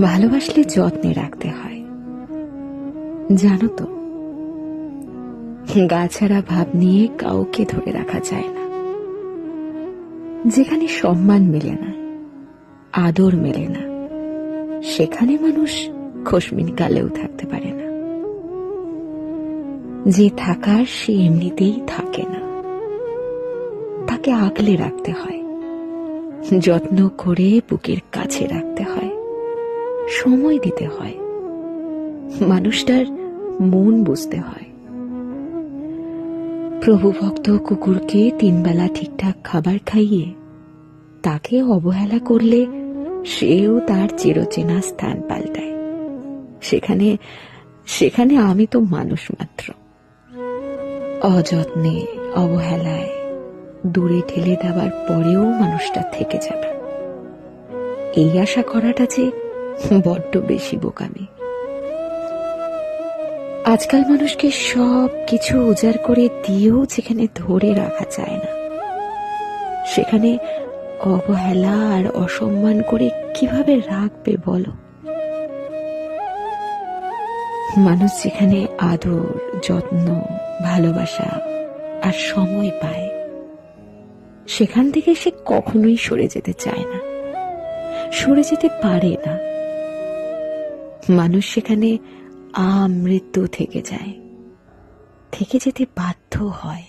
ভালোবাসলে যত্নে রাখতে হয়, জানো তো। গাছাড়া ভাব নিয়ে কাউকে ধরে রাখা যায় না। যেখানে সম্মান মেলে না, আদর মেলে না, সেখানে মানুষ খোশমিন কালেও থাকতে পারে না। যে থাকার সে এমনিতেই থাকে না, তাকে আগলে রাখতে হয়, যত্ন করে বুকের কাছে রাখতে হয়, সময় দিতে হয়, মানুষটার মন বুঝতে হয়। প্রভু ভক্ত কুকুরকে 3 বেলা ঠিকঠাক খাবার খাইয়ে তাকে অবহেলা করলে সেও তার চিরচেনা স্থান পাল্টায়। সেখানে সেখানে আমি তো মানুষ মাত্র। অযত্নে, অবহেলায় দূরে ঠেলে দেওয়ার পরেও মানুষটা থেকে যাবে, এই আশা করাটা যে বড্ড বেশি বোকামি। আজকাল মানুষকে সব কিছু উজাড় করে দিয়েও যেখানে ধরে রাখা যায় না, সেখানে অবহেলা আর অসম্মান করে কিভাবে রাখবে বলো? মানুষ যেখানে আদর, যত্ন, ভালোবাসা আর সময় পায়, সেখান থেকে সে কখনোই সরে যেতে চায় না, সরে যেতে পারে না। মানুষ সেখানে আমৃত্যু থেকে যায়, থেকে যেতে বাধ্য হয়।